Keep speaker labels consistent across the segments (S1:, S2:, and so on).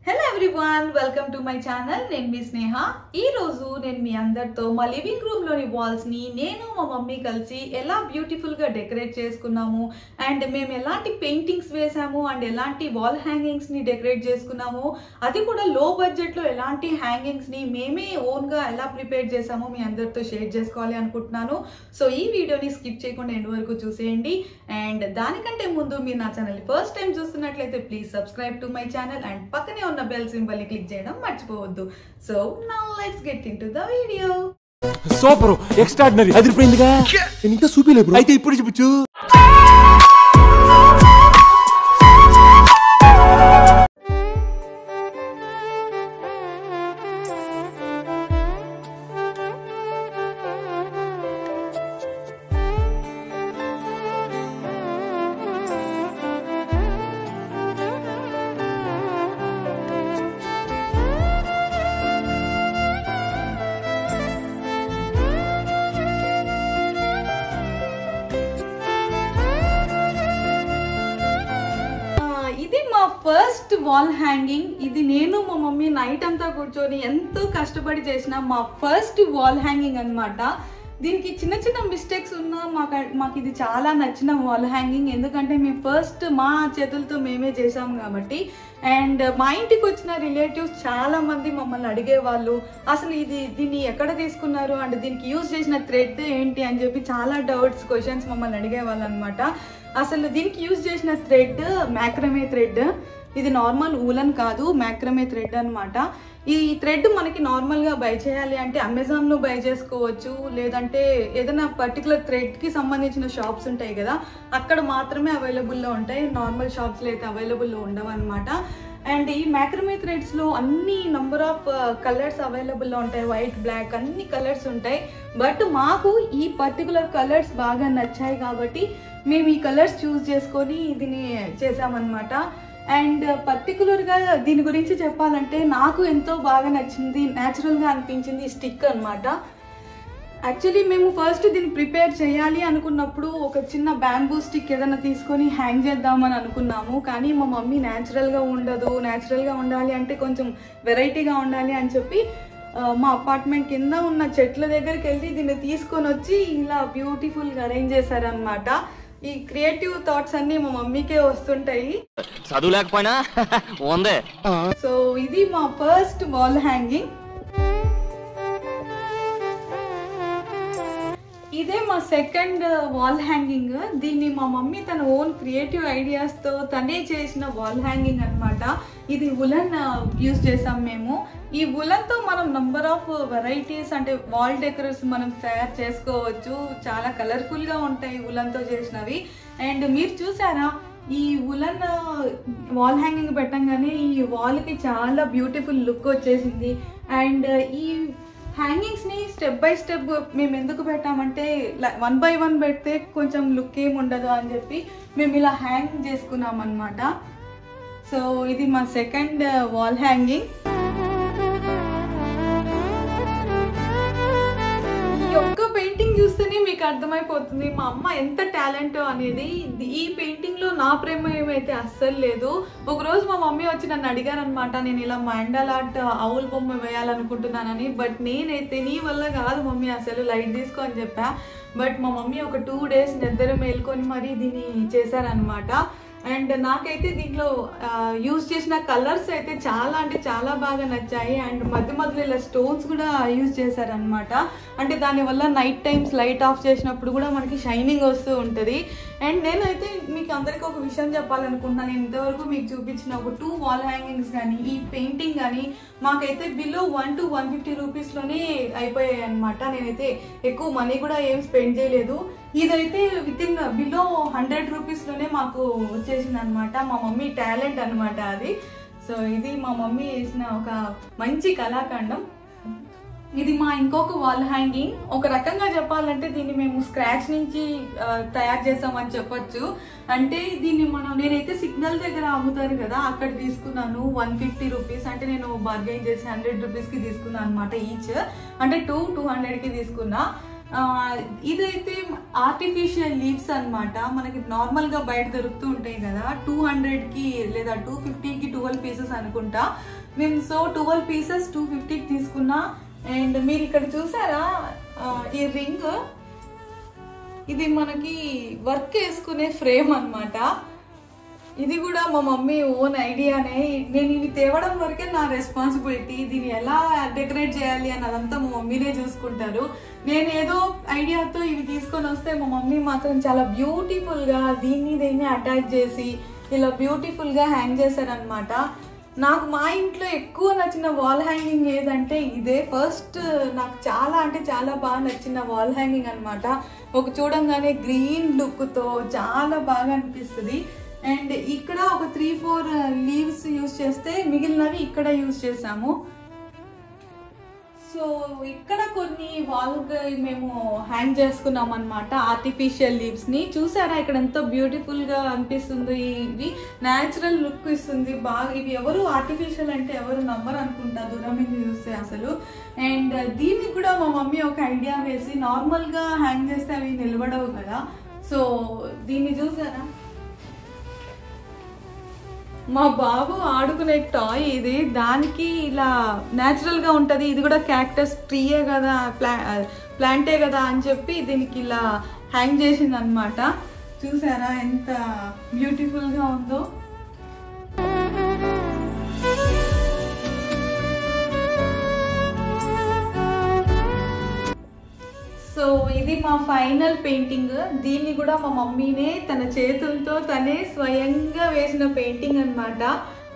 S1: Hello everyone, welcome to my channel. నేను మీ స్నేహ. ఈ రోజు నేను మీ అందరితో మా లివింగ్ రూమ్ లోని వాల్స్ ని నేను మా మమ్మీ కలిసి ఎలా బ్యూటిఫుల్ గా డెకరేట్ చేసుకున్నాము అండ్ మేము ఎలాంటి పెయింటింగ్స్ వేసాము అండ్ ఎలాంటి వాల్ హ్యాంగింగ్స్ ని డెకరేట్ చేసుకున్నాము, అది కూడా లో బడ్జెట్ లో ఎలాంటి హ్యాంగింగ్స్ ని మేమే ఓన్ గా ఎలా ప్రిపేర్ చేసామో మీ అందరితో షేర్ చేసుకోవాలి అనుకుంటున్నాను. సో ఈ వీడియోని స్కిప్ చేయకుండా ఎండ్ వరకు చూసేయండి. అండ్ దానికంటే ముందు మీరు నా ఛానల్ ఫస్ట్ టైం చూస్తున్నట్లయితే please subscribe to my channel and పక్కనే ఉన్న బెల్ సింబల్ ని క్లిక్ చేయడం మర్చిపోవద్దు. So now let's get into the video.
S2: Super, extraordinary, అదిరిపోయిందిగా. ఇంకా చూపిలేదు, అయితే ఇప్పుడు చూపించు.
S1: ఫస్ట్ వాల్ హ్యాంగింగ్ ఇది నేను మా మమ్మీ నైట్ అంతా కూర్చొని ఎంతో కష్టపడి చేసిన మా ఫస్ట్ వాల్ హ్యాంగింగ్ అన్నమాట. దీనికి చిన్న చిన్న మిస్టేక్స్ ఉన్నా మాకు ఇది చాలా నచ్చిన వాల్ హ్యాంగింగ్, ఎందుకంటే మేము ఫస్ట్ మా చేతులతో మేమే చేసాము కాబట్టి. అండ్ మా ఇంటికి వచ్చిన రిలేటివ్స్ చాలా మంది మమ్మల్ని అడిగేవాళ్ళు, అసలు దీన్ని ఎక్కడ తీసుకున్నారు అండ్ దీనికి యూజ్ చేసిన థ్రెడ్ ఏంటి అని చెప్పి చాలా డౌట్స్, క్వశ్చన్స్ మమ్మల్ని అడిగేవాళ్ళు అనమాట. అసలు దీనికి యూజ్ చేసిన థ్రెడ్ మ్యాక్రమే థ్రెడ్, ఇది నార్మల్ ఊలన్ కాదు, మ్యాక్రమే థ్రెడ్ అనమాట. ఈ థ్రెడ్ మనకి నార్మల్గా బై చేయాలి అంటే అమెజాన్లో బై చేసుకోవచ్చు, లేదంటే ఏదైనా పర్టికులర్ థ్రెడ్కి సంబంధించిన షాప్స్ ఉంటాయి కదా, అక్కడ మాత్రమే అవైలబుల్లో ఉంటాయి. నార్మల్ షాప్స్లో అయితే అవైలబుల్లో ఉండవు అనమాట. అండ్ ఈ మ్యాక్రమే థ్రెడ్స్లో అన్ని నంబర్ ఆఫ్ కలర్స్ అవైలబుల్లో ఉంటాయి, వైట్ బ్లాక్ అన్ని కలర్స్ ఉంటాయి. బట్ మాకు ఈ పర్టికులర్ కలర్స్ బాగా నచ్చాయి కాబట్టి మేము ఈ కలర్స్ చూస్ చేసుకొని దీన్ని చేసామన్నమాట. అండ్ పర్టికులర్గా దీని గురించి చెప్పాలంటే నాకు ఎంతో బాగా నచ్చింది, న్యాచురల్గా అనిపించింది స్టిక్ అనమాట. యాక్చువల్లీ మేము ఫస్ట్ దీన్ని ప్రిపేర్ చేయాలి అనుకున్నప్పుడు ఒక చిన్న బ్యాంబూ స్టిక్ ఏదైనా తీసుకొని హ్యాంగ్ చేద్దామని అనుకున్నాము. కానీ మా మమ్మీ న్యాచురల్గా ఉండదు, న్యాచురల్గా ఉండాలి అంటే కొంచెం వెరైటీగా ఉండాలి అని చెప్పి మా అపార్ట్మెంట్ కింద ఉన్న చెట్ల దగ్గరికి వెళ్ళి దీన్ని తీసుకొని వచ్చి ఇలా బ్యూటిఫుల్గా అరేంజ్ చేశారనమాట. ఈ క్రియేటివ్ థాట్స్ అన్ని మా మమ్మీకే వస్తుంటాయి,
S3: చదువు లేకపోయినా ఉందే.
S1: సో ఇది మా ఫస్ట్ వాల్ హ్యాంగింగ్. ఇదే మా సెకండ్ వాల్ హ్యాంగింగ్. దీన్ని మా మమ్మీ తన ఓన్ క్రియేటివ్ ఐడియాస్తో తనే చేసిన వాల్ హ్యాంగింగ్ అనమాట. ఇది వులన్ యూజ్ చేసాం మేము. ఈ వులన్తో మనం నంబర్ ఆఫ్ వెరైటీస్ అంటే వాల్ డెకరేట్స్ మనం తయారు చేసుకోవచ్చు, చాలా కలర్ఫుల్గా ఉంటాయి వులన్తో చేసినవి. అండ్ మీరు చూసారా, ఈ వులన్ వాల్ హ్యాంగింగ్ పెట్టంగానే ఈ వాల్కి చాలా బ్యూటిఫుల్ లుక్ వచ్చేసింది. అండ్ ఈ హ్యాంగింగ్స్ ని స్టెప్ బై స్టెప్ మేము ఎందుకు పెట్టామంటే 1 by 1 పెడితే కొంచెం లుక్ ఏమి ఉండదు అని చెప్పి మేము ఇలా హ్యాంగ్ చేసుకున్నాం అనమాట. సో ఇది మా సెకండ్ వాల్ హ్యాంగింగ్. ఈ ఒక్క పెయింటింగ్ చూస్తేనే మీకు అర్థమైపోతుంది మా అమ్మ ఎంత టాలెంట్ అనేది. ఈ పెయింటింగ్ లో నా ప్రేమ ఏమైతే అస్సలు లేదు. ఒకరోజు మా మమ్మీ వచ్చి నన్ను అడిగారు అనమాట, నేను ఇలా మండల్ ఆర్ట్ ఆవుల బొమ్మ వేయాలనుకుంటున్నానని. బట్ నేనైతే నీ వల్ల కాదు మమ్మీ, అసలు లైట్ తీసుకో అని చెప్పా. బట్ మా మమ్మీ ఒక 2 days నిద్ర మేల్కొని మరి దీన్ని చేశారనమాట. అండ్ నాకైతే దీంట్లో యూజ్ చేసిన కలర్స్ అయితే చాలా అంటే చాలా బాగా నచ్చాయి. అండ్ మధ్య మధ్యలో ఇలా స్టోన్స్ కూడా యూజ్ చేశారనమాట. అంటే దానివల్ల నైట్ టైమ్స్ లైట్ ఆఫ్ చేసినప్పుడు కూడా మనకి షైనింగ్ వస్తూ ఉంటుంది. అండ్ నేనైతే మీకు అందరికీ ఒక విషయం చెప్పాలనుకుంటున్నాను, నేను ఇంతవరకు మీకు చూపించిన ఒక 2 వాల్ హ్యాంగింగ్స్ కానీ ఈ పెయింటింగ్ కానీ మాకైతే బిలో 1 to 150 రూపీస్లోనే అయిపోయాయి అనమాట. నేనైతే ఎక్కువ మనీ కూడా ఏం స్పెండ్ చేయలేదు. ఇదైతే వితిన్ బిలో 100 రూపీస్లోనే మాకు వచ్చేసింది అనమాట. మా మమ్మీ టాలెంట్ అనమాట అది. సో ఇది మా మమ్మీ చేసిన ఒక మంచి కళాఖండం. ఇది మా ఇంకొక వాల్ హ్యాంగింగ్. ఒక రకంగా చెప్పాలంటే దీన్ని మేము స్క్రాచ్ నుంచి తయారు చేసామని చెప్పొచ్చు. అంటే దీన్ని నేనైతే సిగ్నల్ దగ్గర అమ్ముతారు కదా, అక్కడ తీసుకున్నాను 150 రూపీస్. అంటే నేను బార్గెయిన్ చేసి 100 రూపీస్కి తీసుకున్నాను అనమాట ఈచ్. అంటే 200కి తీసుకున్నా. ఇదైతే ఆర్టిఫిషియల్ లీవ్స్ అన్నమాట. మనకి నార్మల్ గా బయట దొరుకుతూ ఉంటాయి కదా, 200కి లేదా 250కి 12 పీసెస్ అనుకుంటా. నేను 12 పీసెస్ 250కి తీసుకున్నా. అండ్ మీరు ఇక్కడ చూసారా ఈ రింగ్, ఇది మనకి వర్క్ వేసుకునే ఫ్రేమ్ అన్నమాట. ఇది కూడా మా మమ్మీ ఓన్ ఐడియానే. నేను ఇవి తేవడం వరకే నా రెస్పాన్సిబిలిటీ. దీన్ని ఎలా డెకరేట్ చేయాలి అని అదంతా మా మమ్మీనే చూసుకుంటారు. నేను ఏదో ఐడియాతో ఇవి తీసుకొని వస్తే మా మమ్మీ మాత్రం చాలా బ్యూటిఫుల్గా దీన్ని అటాచ్ చేసి ఇలా బ్యూటిఫుల్గా హ్యాంగ్ చేశారనమాట. నాకు మా ఇంట్లో ఎక్కువ నచ్చిన వాల్ హ్యాంగింగ్ ఏదంటే ఇదే. ఫస్ట్ నాకు చాలా అంటే చాలా బాగా నచ్చిన వాల్ హ్యాంగింగ్ అనమాట. ఒక చూడంగానే గ్రీన్ లుక్తో చాలా బాగా అనిపిస్తుంది. అండ్ ఇక్కడ ఒక 3-4 లీవ్స్ యూజ్ చేస్తే మిగిలినవి ఇక్కడ యూజ్ చేసాము. సో ఇక్కడ కొన్ని వాల్ మేము హ్యాంగ్ చేసుకున్నాం అనమాట ఆర్టిఫిషియల్ లీవ్స్ ని. చూసారా ఇక్కడ ఎంతో బ్యూటిఫుల్ గా అనిపిస్తుంది. ఇవి న్యాచురల్ లుక్ ఇస్తుంది బాగా. ఇవి ఎవరు ఆర్టిఫిషియల్ అంటే ఎవరు నమ్మరు అనుకుంటా దూరం నుంచి చూస్తే అసలు. అండ్ దీన్ని కూడా మా మమ్మీ ఒక ఐడియా వేసి నార్మల్ గా హ్యాంగ్ చేస్తే అవి నిలబడవు కదా. సో దీన్ని చూసారా, మా బాబు ఆడుకునే టాయ్ ఇది. దానికి ఇలా న్యాచురల్గా ఉంటుంది. ఇది కూడా క్యాక్టస్ ట్రీయే కదా, ప్లాంటే కదా అని చెప్పి దీనికి ఇలా హ్యాంగ్ చేసింది అనమాట. చూసారా ఎంత బ్యూటిఫుల్గా ఉందో. సో ఇది మా ఫైనల్ పెయింటింగ్. దీన్ని కూడా మా మమ్మీనే తన చేతులతో తనే స్వయంగా వేసిన పెయింటింగ్ అనమాట.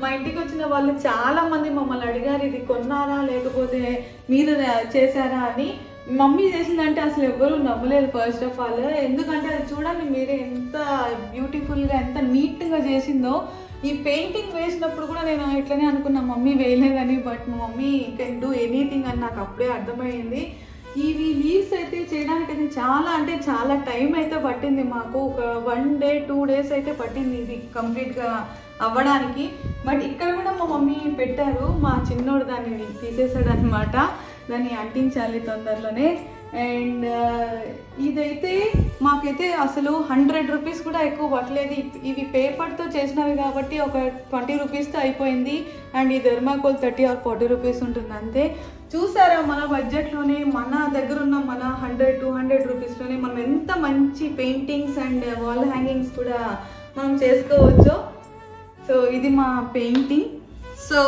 S1: మా ఇంటికి వచ్చిన వాళ్ళు చాలా మంది మమ్మల్ని అడిగారు ఇది కొన్నారా లేకపోతే మీరు చేశారా అని. మమ్మీ చేసిందంటే అసలు ఎవరు నమ్మలేదు ఫస్ట్ ఆఫ్ ఆల్. ఎందుకంటే అది చూడండి మీరే ఎంత బ్యూటిఫుల్గా ఎంత నీట్గా చేసిందో. ఈ పెయింటింగ్ వేసినప్పుడు కూడా నేను ఇట్లనే అనుకున్నా మమ్మీ వేయలేదని. బట్ మా మమ్మీ కెన్ డూ ఎనీథింగ్ అని నాకు అప్పుడే అర్థమైంది. ఇవి లీవ్స్ అయితే చేయడానికి అయితే చాలా అంటే చాలా టైం అయితే పట్టింది మాకు. ఒక 1 day 2 days అయితే పట్టింది ఇది కంప్లీట్గా అవ్వడానికి. బట్ ఇక్కడ కూడా మా మమ్మీ పెట్టారు. మా చిన్నోడు దాన్ని తీసేసాడు అనమాట. దాన్ని అంటించాలి తొందరలోనే. అండ్ ఇదైతే మాకైతే అసలు 100 రూపీస్ కూడా ఎక్కువ పట్టలేదు. ఇవి పేపర్తో చేసినవి కాబట్టి ఒక 20 రూపీస్తో అయిపోయింది. అండ్ ఈ థెర్మాకోల్ 30 or 40 రూపీస్ ఉంటుంది అంతే. చూసారా మన బడ్జెట్లోనే మన దగ్గర ఉన్న మన 100-200 రూపీస్లోనే మనం ఎంత మంచి పెయింటింగ్స్ అండ్ వాల్ హ్యాంగింగ్స్ కూడా మనం చేసుకోవచ్చు. సో ఇది మా painting. So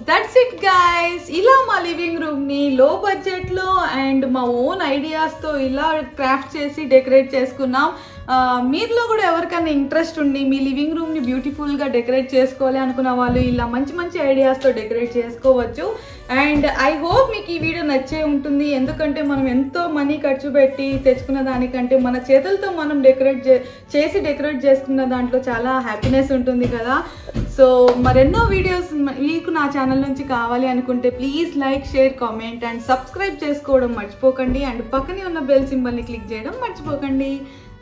S1: that's it guys. ఇలా మా లివింగ్ రూమ్ని లో బడ్జెట్లో అండ్ మా ఓన్ ఐడియాస్తో ఇలా క్రాఫ్ట్ చేసి డెకరేట్ చేసుకున్నాం. మీలో కూడా ఎవరికైనా ఇంట్రెస్ట్ ఉండి మీ లివింగ్ రూమ్ని బ్యూటిఫుల్గా డెకరేట్ చేసుకోవాలి అనుకున్న వాళ్ళు ఇలా మంచి మంచి ఐడియాస్తో డెకరేట్ చేసుకోవచ్చు. అండ్ ఐ హోప్ మీకు ఈ వీడియో నచ్చే ఉంటుంది. ఎందుకంటే మనం ఎంతో మనీ ఖర్చు పెట్టి తెచ్చుకున్న దానికంటే మన చేతులతో మనం డెకరేట్ చేసుకున్న దాంట్లో చాలా హ్యాపీనెస్ ఉంటుంది కదా. సో మరెన్నో వీడియోస్ మీకు నా ఛానల్ నుంచి కావాలి అనుకుంటే please like, share, comment and subscribe చేసుకోవడం మర్చిపోకండి. అండ్ పక్కనే ఉన్న బెల్ సింబల్ని క్లిక్ చేయడం మర్చిపోకండి.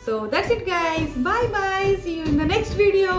S1: So that's it guys. Bye bye. See you in the next video.